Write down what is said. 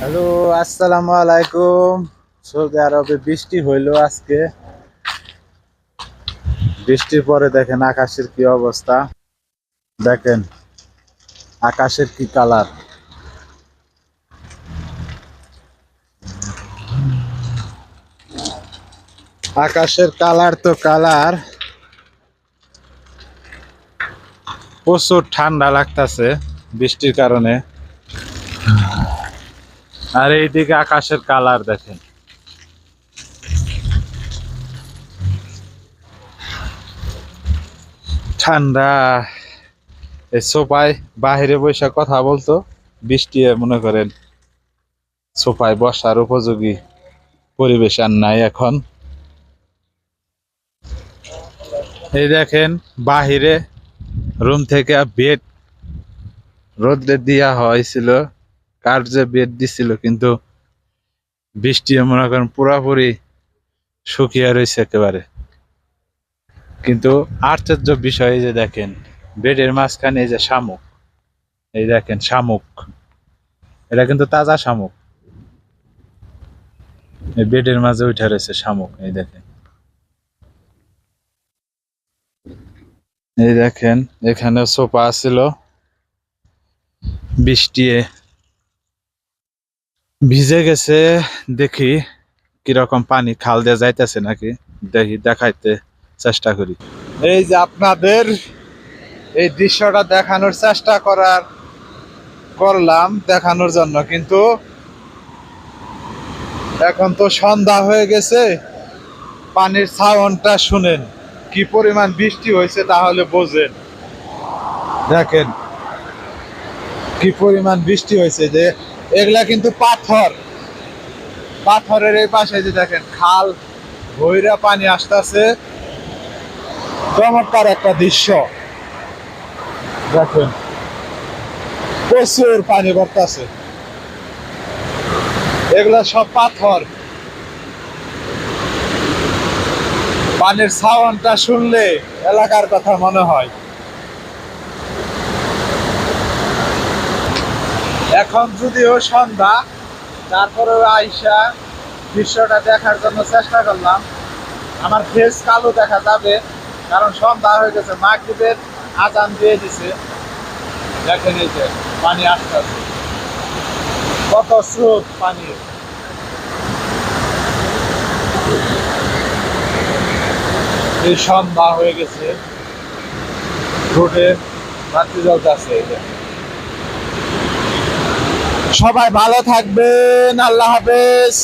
Hello, আসসালামু আলাইকুম। Saudi আরবে বৃষ্টি হইলো আজকে। বৃষ্টির পরে দেখেন আকাশের কি অবস্থা। দেখেন আকাশের কি কালার। আকাশের কালার তো কালার। প্রচুর ঠান্ডা লাগতাছে বৃষ্টির কারণে। আর এইদিকে আকাশের কালার দেখেন। ঠান্ডা। এই সোফায় বাহিরে বসে কথা বলতো, বৃষ্টি মনে করেন সোফায় বসার উপযোগী পরিবেশ আর নাই এখন। এই দেখেন বাহিরে রুম থেকে বেড রোদ্রে দেওয়া হয়েছিল, কার যে বেড দিছিল, কিন্তু বৃষ্টি মনে করেন পুরাপুরি শুকিয়ে রয়েছে একেবারে। কিন্তু আশ্চর্য বিষয় এই যে দেখেন বেডের মাঝখানে এই যে শামুক, এই দেখেন শামুক, এটা কিন্তু তাজা শামুক। এই বেডের মাঝে উঠে রয়েছে শামুক, এই দেখেন। এই দেখেন এখানে সোফা ছিল, বৃষ্টি ভিজে গেছে। দেখি কিরকম পানি খাল দিয়ে যাইতেছে নাকি, দেখি দেখাইতে চেষ্টা করি। এই যে আপনাদের এই দৃশ্যটা দেখানোর চেষ্টা করলাম দেখানোর জন্য, কিন্তু এখন তো সন্ধ্যা হয়ে গেছে। পানির সাউন্ডটা শুনেন, কি পরিমাণ বৃষ্টি হয়েছে তাহলে বোঝেন। দেখেন কি পরিমাণ বৃষ্টি হয়েছে, যে এগুলা কিন্তু পাথর। পাথরের এই পাশে যে দেখেন খাল ভৈরা পানি আসতেছে। চমৎকার একটা দৃশ্য দেখেন, প্রচুর পানি পড়তেছে। এগুলা সব পাথর। পানির সাউন্ডটা শুনলে এলাকার কথা মনে হয়। এখন যদিও সন্ধ্যা, তারপরেও আইসা দৃশ্যটা দেখার জন্য চেষ্টা করলাম। আমার ফেস কালো দেখা যাবে, কারণ সন্ধ্যা হয়ে গেছে, মাগরিবের আজান দিয়ে দিছে। দেখেন এই যে পানি আসতেছে, কত স্রোত পানি। এই সন্ধ্যা হয়ে গেছে, রোডে বাতি জ্বলতেছে। সবাই ভালো থাকবেন, আল্লাহ হাফেজ।